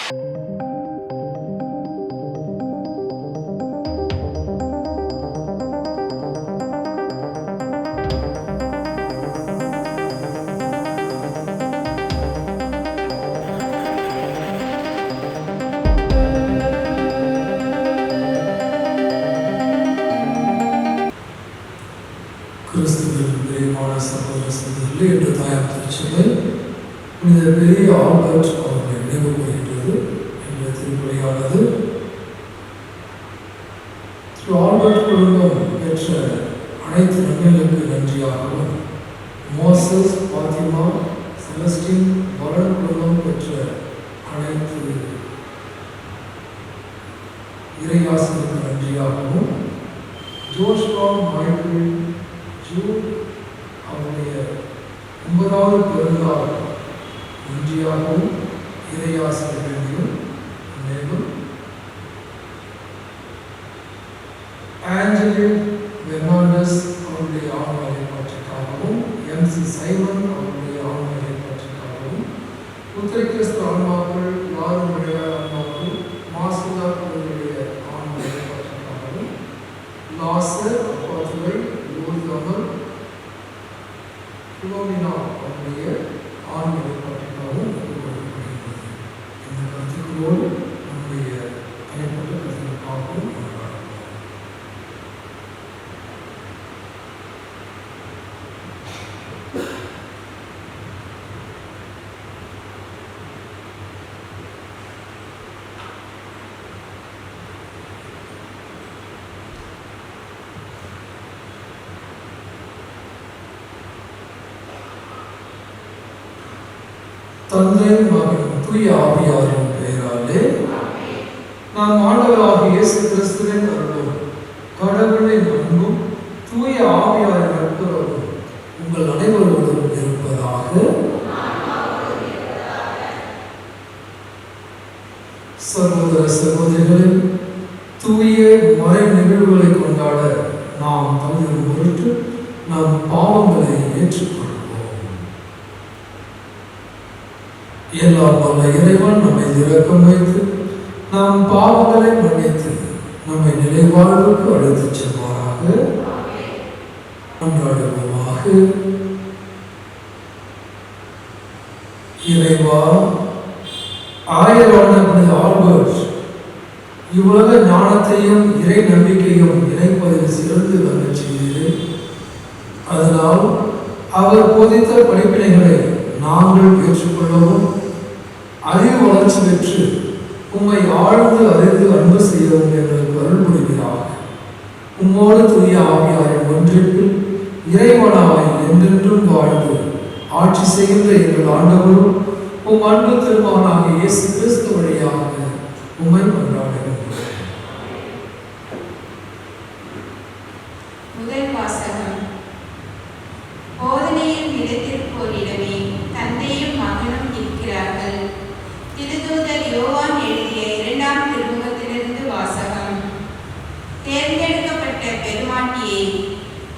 கிறிஸ்துவின் பிரியமான சகோதர சகோதரிகளே, இன்று தாயார் திருச்சபை புனித பெரிய ஆல்பர்ட் அவர்களை நினைவு கூறுகின்றது. என்ற திருப்பலியானது ஆல்பர்ட் குடும்பம் பெற்ற அனைத்து நன்மைகளுக்கு நன்றியாகவும், மோசஸ், பாத்திமா, செலஸ்டின், வரன் குடும்பம் பெற்ற அனைத்து இறையாசிரியருக்கு நன்றியாகவும், ஜோஷ்வா, மைக்கேல், ஜூட் அவருடைய 9வது பிறந்தநாள் நன்றியாகவும் இறையாசிரியர்களையும், மேலும் ஆஞ்சலின் பெர்னாண்டஸ் அவருடைய ஆண்களை பற்றிக்காகவும், எம்சி சைமன் அவருடைய ஆண்களை பற்றிக்காகவும், உத்தரகிறிஸ்து ஆன்மாக்கள், யாரும் விளையாட ஆன்மாக்கள், மாசுதா அவருடைய ஆண்களை பற்றிக்காகவும், லாசர் அப்பாத்துவை, லூர்தமர், புலோமினா அவருடைய ஆண்களை பற்றிக்காகவும் கொடுக்கப்படுகிறது. இந்த கருத்துக்களோடு நம்முடைய தனிப்பட்ட கருத்துக்காகவும் தந்தை, மகன், தூய ஆவியாரின் பெயராலே நாம் ஆண்டவராகிய இயேசு கிறிஸ்துவின் அருளும் கடவுளின் அன்பும் தூய ஆவியாரின் நட்புறவும் உங்கள் அனைவரோடும் இருப்பதாக. சகோதர சகோதரிகளே, தூய மறை நிகழ்வுகளை கொண்டாட நாம் தகுதி பொருட்டு நம் பாவங்களை ஏற்றுக்கொள்வோம். எல்லாம் வல்ல இறைவன் நம்மை இரக்கம் வைத்து நாம் பாவங்களை மன்னித்து நம்மை நிலைவாழ்வுக்கு அழைத்துச் செல்வாராக. கொண்டாடுவோமாக. இறைவா, ஆயரான புனித ஆல்பர்ட் இவ்வுலக ஞானத்தையும் இறை நம்பிக்கையும் இணைப்பதில் சிறந்து விளங்கச் செய்தீர். அதனால் அவர் போதித்த படிப்பினைகளை நாங்கள் ஏற்றுக்கொள்ளவும், அறிவு வளர்ச்சி பெற்று உம்மை ஆழ்ந்து அறிந்து அன்பு செய்யவும் எங்களுக்கு அருள் புரிகிறார். உம்மோடு தூய ஆவியாரின் ஒன்றிற்குள் இறைவனாய் என்றென்றும் வாழ்ந்து ஆட்சி செய்கின்ற எங்கள் ஆண்டவரும் உம் அன்பு திருமகனாகிய இயேசு கிறிஸ்து வழியாக உம்மை கொண்டாடுகிறோம். முதல் வாசகம். போதனையில் நிலைத்திருப்போர் இடமே தந்தையும் மகனும் இருக்கிறார்கள். திருத்தூதர் யோவான் எழுதிய 2ஆம் திருமுகத்திலிருந்து வாசகம். தேர்ந்தெடுக்கப்பட்ட பெருமாட்டியை,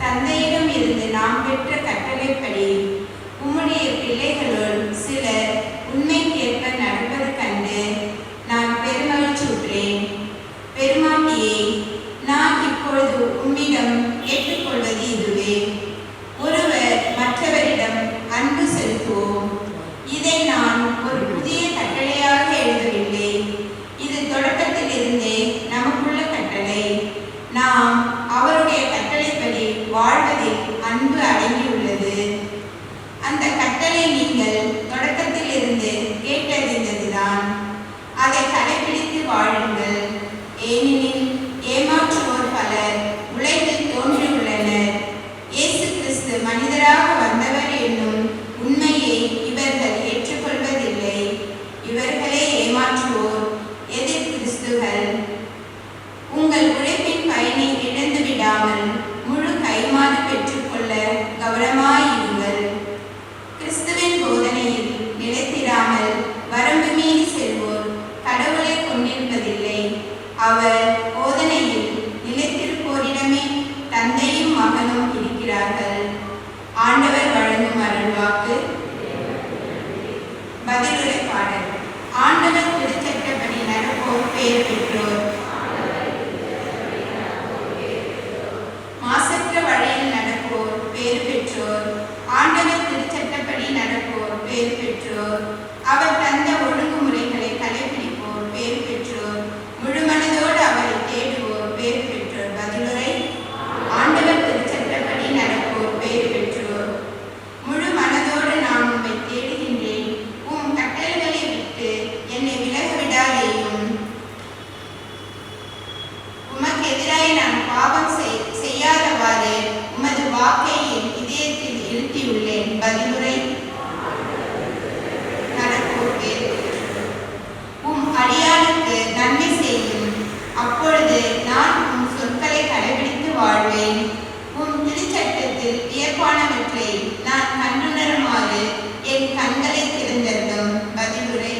தந்தையிடம் இருந்து நாம் பெற்ற கட்டளைப்படி உம்முடைய பிள்ளைகளுள் சிலர் உண்மைக்கேற்ப நடப்பது கண்டு நான் பெருமகிழ்ச்சியுற்றேன். பெருமாட்டியை, நான் இப்பொழுது உம்மிடம் கேட்டுக்கொள்வது இதுவே: ஒருவர் மற்றவரிடம் அன்பு செலுத்துவோம். இதை நான் ஒரு புதிய கட்டளையாக எழுதவில்லை, இது தொடக்கத்திலிருந்தே நமக்குள்ள கட்டளை. நாம் அவருடைய கட்டளைப்படி வாழ்வதில் அன்பு அடங்கியுள்ளது. அந்த கட்டளை நீங்கள் என்றேன். பதிலுரை: உம் அடியானுக்கு நன்மை செய்யும், அப்பொழுது நான் உம் சொற்களை கடைபிடித்து வாழ்வேன். உம் திருச்சட்டத்தில் வியப்பானவற்றை நான் கண்டுணருமாறு என் கண்களை திறந்தருளும். பதிலுரை: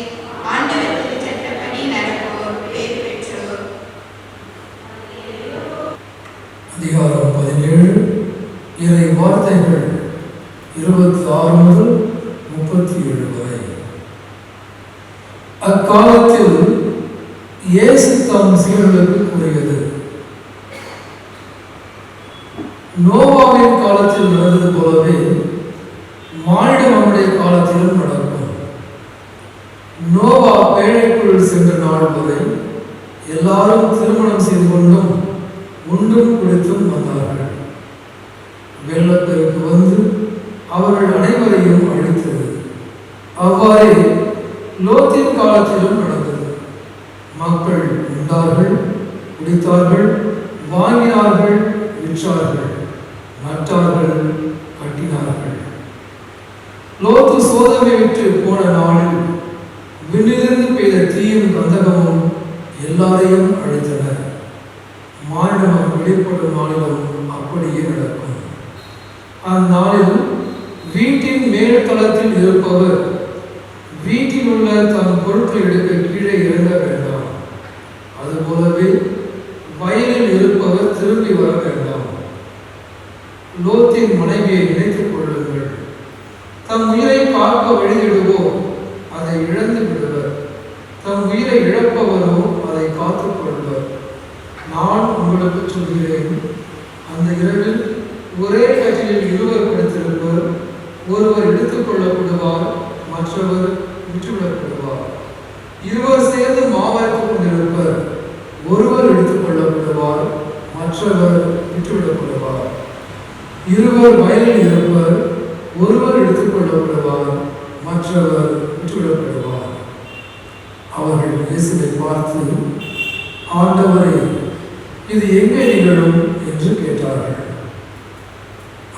ஆண்டவர் திருச்சட்டப்படி நடப்போர் பேறு பெற்றோர். அதிகாரம் 17. இறை வார்த்தைகள் 26 முதல் 37 வரை. அக்காலத்தில் இயேசு தம் சீடர்களுக்கு கூறியது: நோவாவின் காலத்தில் நடந்தது போலவே மானிட மகனுடைய காலத்திலும் நடக்கும். நோவா பேழைக்குள் சென்ற நாள் வரை எல்லாரும் திருமணம் செய்து கொண்டும் உண்டும் குடித்தும் வந்தார்கள். வெள்ளப்பெருக்கு வந்து அவர்கள் அனைவரையும் அழித்தது. அவ்வாறே லோத்தின் காலத்திலும் நடந்தது. மக்கள் உண்டார்கள், குடித்தார்கள், வாங்கினார்கள், விற்றார்கள், நட்டார்கள், கட்டினார்கள். லோத்து சோதமை விட்டு போன நாளில் விண்ணிலிருந்து பெய்த தீயும் கந்தகமும் எல்லாரையும் அழித்தன. மானிடம் வெளிப்படும் நாளிலும் அப்படியே நடக்கும். அந்நாளில் வீட்டின் மேல் தளத்தில் இருப்பவர் வீட்டில் உள்ள தம் பொருட்களை எடுக்க கீழே இறங்க வேண்டாம். அதுபோலவே வயலில் இருப்பவர் திரும்பி வர வேண்டாம். லோத்தின் மனைவியை நினைத்துக் கொள்ளுங்கள். தம் உயிரை காக்க வழிதிடுவோர் அதை இழந்து விடுவர், தம் உயிரை இழப்பவரோ அதை காத்துக் கொள்வர். நான் உங்களுக்கு சொல்கிறேன், அந்த இரவில் ஒரே கட்டிலில் இருவர் படுத்திருப்பர், ஒருவர் எடுத்துக் கொள்ளப்படுவார், மற்றவர் விட்டுவிடப்படுவார். இருவர் சேர்ந்து மாவரைத்துக் கொண்டிருப்பர், ஒருவர் எடுத்துக் கொள்ளப்படுவார், மற்றவர் விட்டுவிடப்படுவார். இருவர் வயலில் இருப்பர், ஒருவர் எடுத்துக் கொள்ளப்படுவார், மற்றவர் விட்டுவிடப்படுவார். அவர்கள் இயேசுவை பார்த்து, ஆண்டவரே, இது எங்கே நிகழும் என்று கேட்டார்கள்.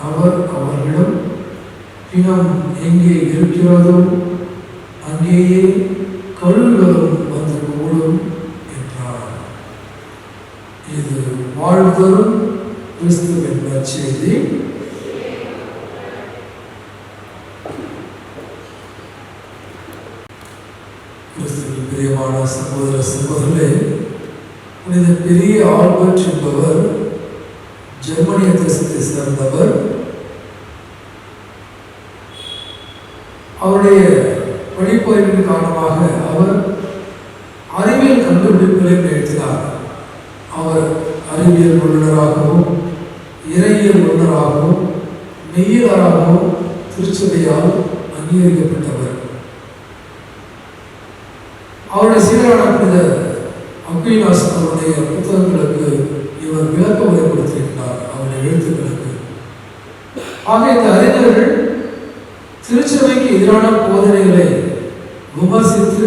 அவர் அவர்களிடம், பிணம் எங்கே இருக்கிறதோ அங்கேயே கழுகுகளும் வந்து கூடும் என்றார். இது வாழ்தரும் கிறிஸ்துவின் நற்செய்தி. கிறிஸ்துவின் பிரியமான சகோதர சகோதரர்களே, புனித பெரிய ஆல்பர்ட் என்பவர் ஜெர்மனிய தேசத்தை சேர்ந்தவர். அவருடைய படிப்பறிவின் காரணமாக அவர் அறிவியல் கண்டுபிடிப்புகளை நிகழ்த்தினார். அவர் அறிவியல் வல்லுநராகவும் இறையியல் வல்லுநராகவும் மெய்யியலாளராகவும் திருச்சபையால் அங்கீகரிக்கப்பட்டவர். அவருடைய சீடரான புனித அக்வீனாஸ் அவருடைய புத்தகங்களுக்கு இவர் விளக்க உரை கொடுத்திருக்கிறார், அவருடைய எழுத்துக்களுக்கு. ஆக இந்த அறிஞர்கள் திருச்சபைக்கு எதிரான போதனைகளை விமர்சித்து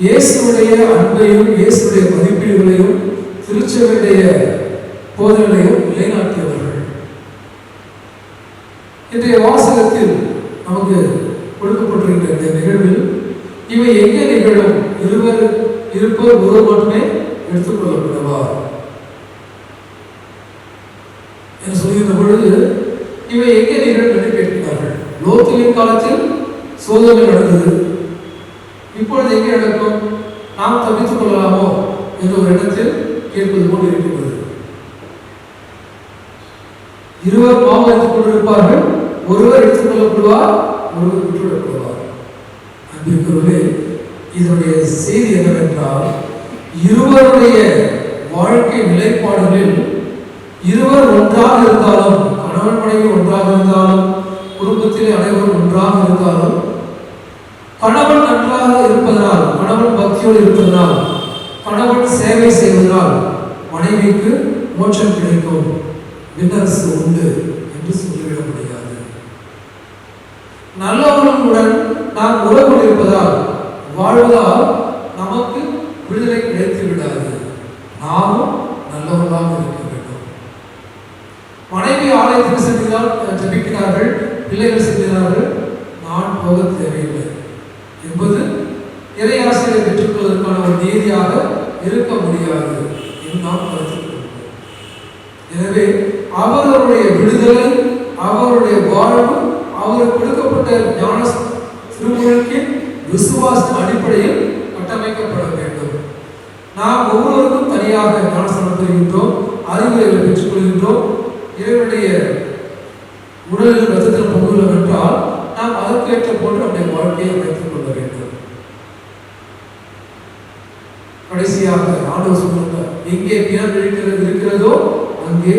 இயேசுடைய அன்பையும் இயேசுடைய மதிப்பீடுகளையும் திருச்சபையுடைய போதனைகளையும் நிலைநாட்டியவர்கள். இன்றைய வாசகத்தில் நமக்கு கொடுக்கப்பட்டிருக்கிற இந்த நிகழ்வில் இவை எங்கே நிகழும்? இருப்பர் ஒருவர் மட்டுமே எடுத்துக்கொள்ளப்படுவார் என்று சொல்கின்ற பொழுது இவை எங்கே நிகழும் என்று கேட்கிறார்கள். லோத்தின் காலத்தில் சோதனை நடந்தது, இப்பொழுது எங்கே நடக்கும்? நாம் தப்பித்துக் கொள்ளலாமோ என்ற ஒரு இடத்தில் கேட்பது போல் இருக்கிறது. இருவர் பாவம் எடுத்துக் கொண்டிருப்பார்கள், ஒருவர் எடுத்துக் கொள்ளப்படுவார், ஒருவர் விட்டுவிடப்படுவார். அன்பிற்குரியவர்களே, இதனுடைய செய்தி என்னவென்றால், இருவருடைய வாழ்க்கை நிலைப்பாடுகளில் இருவர் ஒன்றாக இருந்தாலும், கணவன் மனைவி ஒன்றாக இருந்தாலும், குடும்பத்திலே அனைவரும் ஒன்றாக இருந்தாலும், கணவன் நன்றாக இருப்பதனால், கணவன் பக்தியோடு இருப்பதனால், கணவன் சேவை செய்வதனால் மனைவிக்கு மோட்சம் கிடைக்கும், விண்ணரசு உண்டு என்று சொல்லிவிட முடியாது. நல்லவர்களுடன் நாம் உறவு இருப்பதால், வாழ்வதால் நமக்கு விடுதலை கிடைத்து விடாது. நாமும் நல்லவர்களாக இருக்க வேண்டும். மனைவி ஆலயத்துக்கு சென்றால் ஜபிக்கிறார்கள், பிள்ளைகள் சிந்தினார்கள், நான் போக தேவையில்லை என்பது இறை ஆசிரியரை பெற்றுக்கொள்வதற்கான ஒரு நீதியாக இருக்க முடியாது என்று நாம் கருத்து. எனவே அவர்களுடைய விடுதலை, அவருடைய வாழ்வு, அவருக்கு கொடுக்கப்பட்ட ஞான திருமுழுக்கின் விசுவாசம் அடிப்படையில் கட்டமைக்கப்பட வேண்டும். நாம் ஒவ்வொருவருக்கும் தனியாக ஞானஸ்தானம் பெறுகின்றோம், அறிவுரைகளை பெற்றுக்கொள்கின்றோம். இவருடைய உடலில் ரத்தத்தில் பங்குள்ளோம் என்றால் நாம் அதற்கேற்ற போன்று நம்முடைய வாழ்க்கையை அமைத்துக் கொள்ள வேண்டும். கடைசியாக ஆண்டவர் சொல்கிறார், எங்கே பிணம் இருக்கிறதோ அங்கே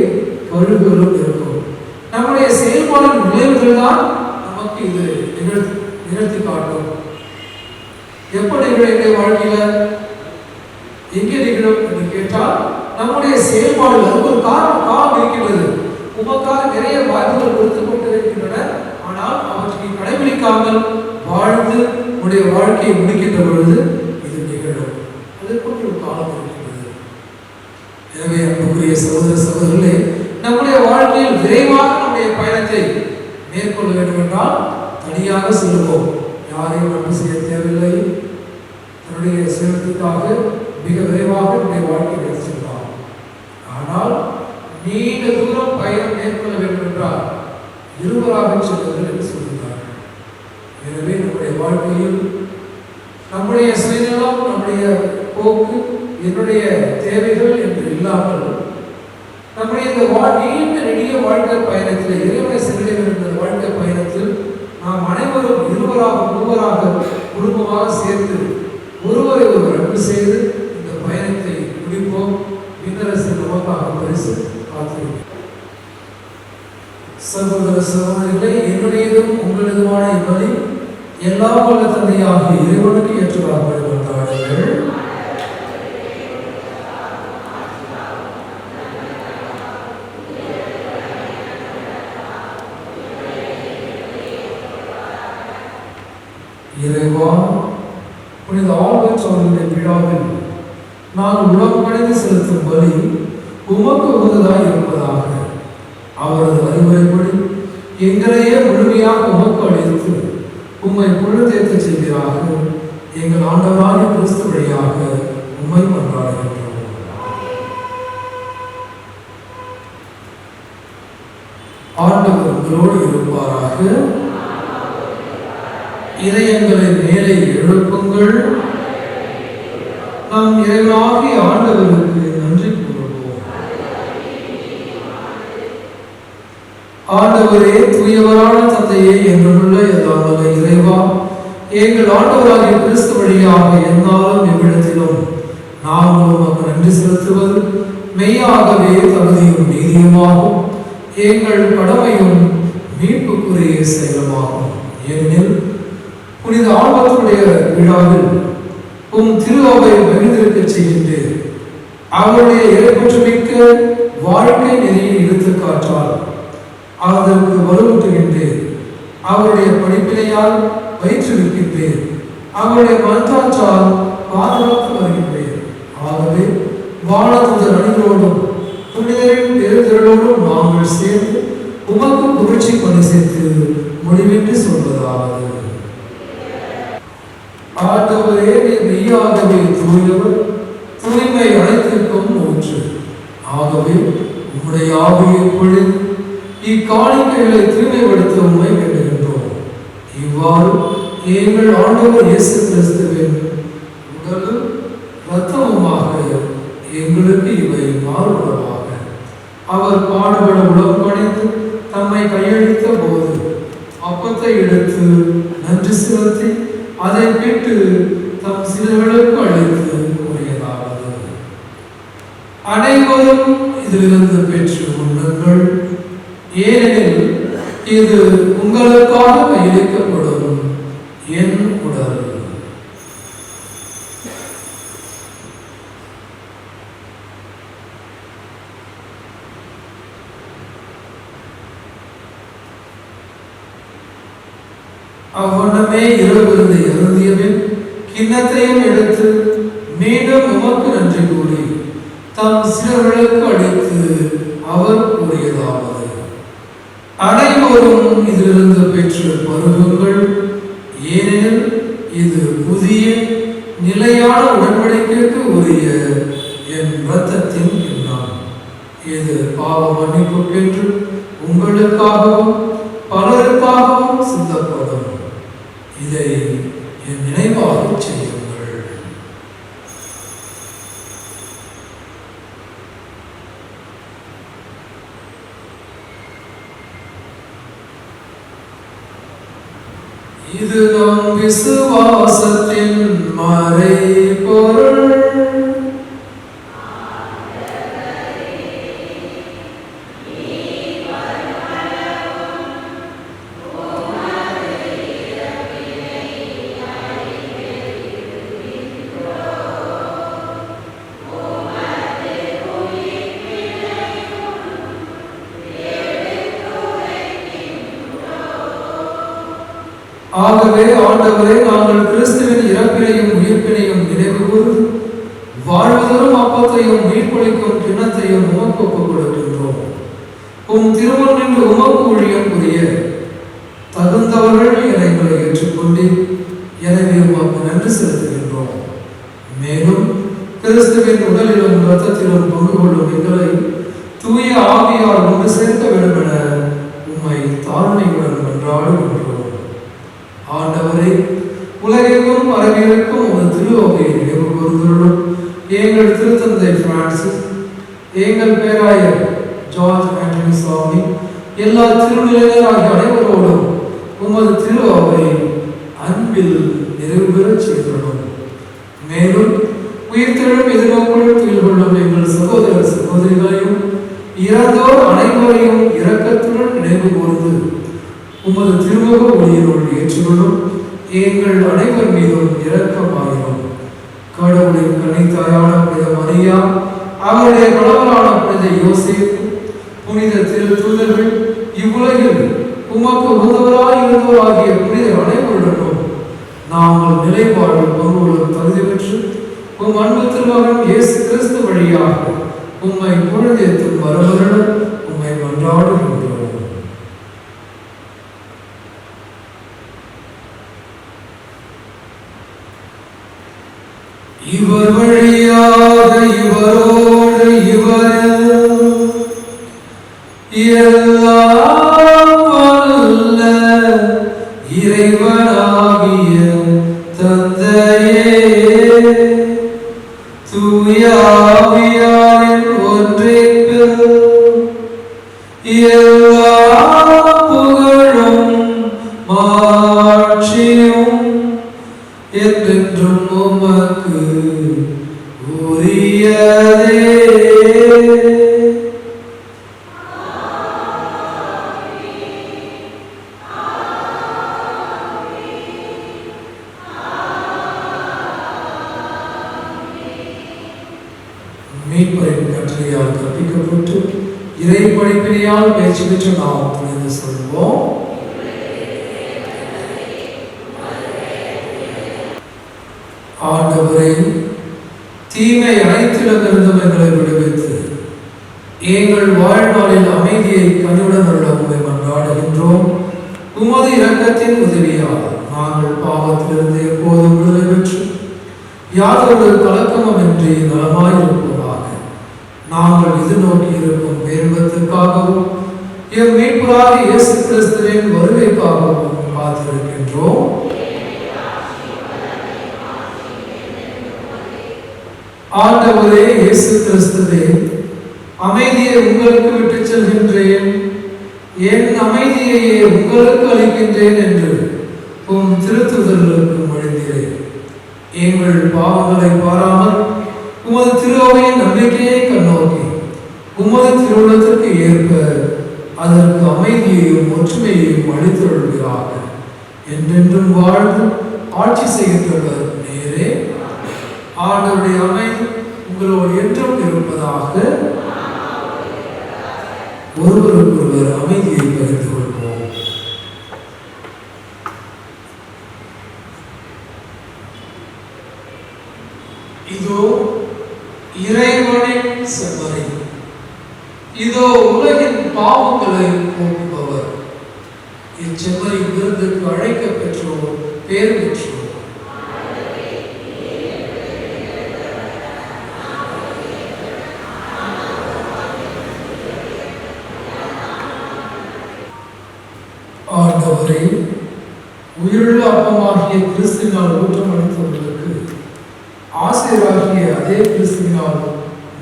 கழுகுகளும் இருக்கும். நம்முடைய செயல்பாடின் விளைவுகள் தான் நமக்கு இது நிகழ்த்தி காட்டும். எப்படி எங்களுடைய வாழ்க்கையில எங்கே நிகழும் என்று கேட்டால், நம்முடைய செயல்பாடுகள் ஒரு காலம் இருக்கின்றது. உமக்காக நிறைய வாய்ப்புகள் கொடுத்துக் கொண்டிருக்கின்றன. ஆனால் அவற்றை கடைபிடிக்காமல் வாழ்ந்து உடைய வாழ்க்கையை முடிக்கின்ற பொழுது இது நிகழும். அதற்கு ஒரு காலம் இருக்கின்றது. எனவே அன்புக்குரிய சகோதர சகோதரர்களே, நம்முடைய வாழ்க்கையில் விரைவாக நம்முடைய பயணத்தை மேற்கொள்ள வேண்டும் என்றால் தனியாக செல்வோம். யாரையும் அன்பு செய்ய தேவையில்லை. தன்னுடைய சேவத்துக்காக மிக விரைவாக நம்முடைய வாழ்க்கையை எடுத்துக்கலாம். ஆனால் நீண்ட தூரம் பயணம் மேற்கொள்ள வேண்டும் என்றால் இருவராக செல்லுங்கள் என்று சொல்கிறார்கள். எனவே நம்முடைய வாழ்க்கையில் நம்முடைய சுயநலம், நம்முடைய போக்கு, என்னுடைய தேவைகள் என்று இல்லாமல் நம்முடைய இந்த நீண்ட நெடிய வாழ்க்கை பயணத்தில், இறைவனை செல்ல என்ற வாழ்க்கை பயணத்தில் நாம் அனைவரும் இருவராக மூவராக குடும்பமாக சேர்ந்து ஒருவரை ஒருவர் அன்பு செய்து இந்த பயணத்தை முடிப்போம். விண்ணரசு நமக்காக பரிசு காத்திருக்கிறோம். சகோதர சகோதரிகளை, என்னுடையதும் உங்களதுமான இப்பலி எல்லாம் வல்ல தந்தையாகிய இறைவனுக்கு ஏற்றதாக கொண்டாடுங்கள். இறைவா, புனித ஆல்பர்ட் அவர்களுடைய விழாவில் நான் உலகம் அடைந்து செலுத்தும் பலி உமக்கு உகந்ததாய் இருப்பதாக. அவரது அறிவுரைப்படி எங்களையே முழுமையாக உமக்கு அளித்து உம்மை பொழுதேற்க செய்கிறார்கள். எங்கள் ஆண்டவராகிய கிறிஸ்து வழியாக உம்மை கொண்டாடுகின்றோம். ஆண்டவர் உங்களோடு இருப்பாராக. இதயங்களை மேலே எழுப்புங்கள். நம் இறைவனாகிய ஆண்டவருக்கு நன்றி கூறுவோம். ஆண்டவரே, தூயவரான தந்தையே, என்றுள்ள எல்லாம் இறைவா, எங்கள் ஆண்டவராகிய கிறிஸ்து வழியாக எந்நாளும் எவ்விடத்திலும் நாங்கள் உமக்கு நன்றி செலுத்துவது மெய்யாகவே தகுதியும் நீதியுமாகும், எங்கள் கடமையும் மீட்புக்குரிய செயலுமாகும். ஏனெனில் புனித ஆல்பர்ட்டுடைய விழாவில் உம் திருவாவை மகிழ்ந்திருக்க செய்கின்றேன். அவருடைய இறைப்பற்று மிக்க வாழ்க்கை நெறியை எடுத்துக்காட்டால் அதற்கு வலுவூட்டுகின்றேன். அவருடைய படிப்பினையால் பயிற்றுவிக்கின்றேன். அவருடைய மன்றாற்றால் பாதுகாத்து வருகின்றேன். ஆகவே வானதூதர் அணிகளோடும் புனிதரின் பெருந்திரளோடும் நாங்கள் சேர்ந்து உமக்கு புகழ்ச்சி பணி சேர்த்து முடிவின்றி சொல்வதாவது. ஆண்டவரே, மெய்யாகவே தூயவர், தூய்மை அனைத்திற்கும் ஊற்று. ஆகவே உம்முடைய ஆவியை பொழிந்து இக்காணிக்கைகளை தூய்மைப்படுத்த உம்மை வேண்டுகின்றோம். இவ்வாறு எங்கள் ஆண்டவர் இயேசு கிறிஸ்துவின் உடலும் இரத்தமுமாக எங்களுக்கு இவை மாறுபடமாக. அவர் பாடுபட உலகம் அடைந்து தம்மை கையளித்த போது அப்பத்தை எடுத்து நன்றி செலுத்தி அதை கேட்டு தம் சிலர்களுக்கு அளித்து கூறியதாவது: அனைவரும் இதிலிருந்து பெற்று உண்ணுங்கள், ஏனெனில் இது உங்களுக்காக கையளிக்கப்படும் என் உடல். அவ்வண்ணமே இரவிருந்து எழுந்தியபின் கிண்ணத்தையும் எடுத்து மீண்டும் உமக்கு நன்றி கூறி தம் சிலர்களுக்கு அளித்து அவர் கூறியதாவது: அனைவரும் இதிலிருந்து பெற்று பருகுங்கள், ஏனெனில் இது புதிய நிலையான உடன்படிக்கைக்கு உரிய என் இரத்தத்தின் கிண்ணம். இது பாவ மன்னிப்புக்கென்று உங்களுக்காகவும் பலருக்காகவும் சிந்தப்படும். இதை என் நினைவாக செய்யுங்கள். இது நம் விசுவாசத்தின் மறைபொருள். ஆகவே ஆண்டவரே, நாங்கள் கிறிஸ்துவின் இறப்பினையும் உயிர்ப்பினையும் நினைவு கூர்ந்து வாழ்வதரும் அப்பத்தையும் மீட்பளிக்கும் கிண்ணத்தையும் உமக்கு ஒப்புக் கொடுக்கின்றோம். உம் திருமணம் என்று உமக்கு ஊழியம் புரிய தகுந்தவர்கள் எங்களை ஏற்றுக்கொண்டு எனவே உமக்கு நன்றி செலுத்துகின்றோம். மேலும் கிறிஸ்துவின் உடலிலும் இரத்தத்திலும் பங்கு கொள்ளும் எங்களை தூய ஆவியால் ஒன்று சேர்க்க வேண்டும் என உம்மை தாழ்மையுடன் மன்றாடுகின்றோம். ஆண்டவரே, உலகெங்கும் அரங்கிற்கும் உங்கள் திருவகையை நினைவு கூர்ந்துள்ளோம். எங்கள் திருத்தந்தை பிரான்சிஸ், எங்கள் பேராயர் ஜார்ஜ் ஆண்டனி சுவாமி, எல்லா திருநிலையராகிய அனைவரோடும் உமது திருவகை அன்பில் நிறைவு பெறச் செய்துள்ளோம். மேலும் உயிர்த்தெழும் எதிர்நோக்குள் துயில் கொள்ளும் எங்கள் சகோதர சகோதரிகளையும் இறந்தோர் அனைவரையும் இரக்கத்துடன் நினைவு கூர்ந்து உமது திருமுக ஒளியினுள் ஏற்றுக்கொள்ளும். எங்கள் அனைவர் மீதும் இரக்கமாயிரும். கடவுளின் கன்னித்தாயான புனித மரியா, அவருடைய கணவரான புனித யோசேப்பு, புனித திரு தூதர்கள், இவ்வுலகில் உமக்கு உதவராய் இருந்தவராகிய புனித அனைவருடனும் நாங்கள் நிலைப்பாடு பங்குகளும் தகுதி பெற்று உம் அன்பு திருமகன் இயேசு கிறிஸ்து வழியாக உம்மை புகழ்ந்தேத்தும் வரவருடன் உம்மை மன்றாடுகின்றோம். இவர் வழியாக இவரோடு இவரில் எல்லாம் வல்ல இறைவனாகிய தந்தையே, தூய ஆவியாரின் ஒன்றிப்பில் எல்லா புகழும் மாட்சியும் என்றென்றும் உமக்கு உரியதே. மீட்பரின் கட்டளையால் கற்பிக்கப்பட்டு இறை படிப்பினையால் பயிற்சி பெற்று நாம் துணிந்து சொல்வோம். ஆண்டவரே, தீமை அனைத்திடமிருந்தும் எங்களை விடுவித்து எங்கள் வாழ்நாளில் அமைதியை கனிவுடன் அருள உம்மை மன்றாடுகின்றோம். உமது இரக்கத்தின் உதவியால் நாங்கள் பாவத்திலிருந்து எப்போதும் விடுதலை பெற்று யாதொரு கலக்கமுமின்றி நலமாயிருப்போமாக. நாங்கள் எதிர்நோக்கி இருக்கும் பேரின்பத்திற்காகவும் எம் மீட்பராகிய இயேசு கிறிஸ்துவின் வருகைக்காகவும் காத்திருக்கின்றோம். ஆண்டவரே இயேசு கிறிஸ்துவே, அமைதியை உங்களுக்கு விட்டுச் செல்கின்றேன், என் அமைதியையே உங்களுக்கு அளிக்கின்றேன் என்று உம் திருத்துதலுக்கு மொழிந்தீரேன். எங்கள் பாவங்களை பாராமல் உமது திருவையின் நம்பிக்கையை கண்ணோக்கி உமது திருவுள்ளத்திற்கு ஏற்ப அதற்கு அமைதியையும் ஒற்றுமையையும் அளித்தருள்கிறார். என்றென்றும் வாழ்ந்து ஆட்சி செய்கின்றவர் நேரே. ஆண்டவருடைய அமைதி உங்களோடு என்றும் இருப்பதாக. ஒருவருக்கொருவர் அமைதியை பகிர்ந்து கொள்வோம். இதோ இறைவனின் செம்மறி, இதோ உலகின் பாவங்களை போக்குபவர். இச்செம்மறி விருந்துக்கு அழைக்க பெற்றோர் பேர் பெற்றோர். ஆண்டவரே, உயிருள்ள அப்பமாகிய கிறிஸ்துவினால் ஊற்றம் அளித்தவர்களுக்கு ஆசிரியராகிய அதே கிறிஸ்துவினால்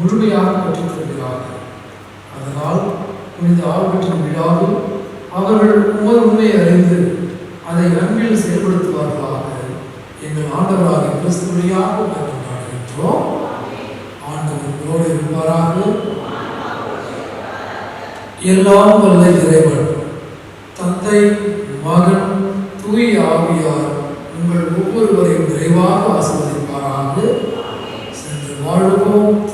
முழுமையாக கற்றுத் தருகிறார்கள். அதனால் புனித ஆல்பர்ட்டின் விழாவில் அவர்கள் உமது உண்மையை அறிந்து அதை அன்பில் செயல்படுத்துவார்களாக. எங்கள் ஆண்டவராகிய கிறிஸ்து வழியாக கொண்டாடுகின்றோம். ஆண்டவர் உங்களோடு இருப்பாராக. எல்லாம் வல்ல இறைவன் தந்தை, மகன், தூய ஆவியார் உங்கள் ஒவ்வொருவரையும் நிறைவாக ஆசீர்வதிப்பாராக. சென்று வாழ்வோம்.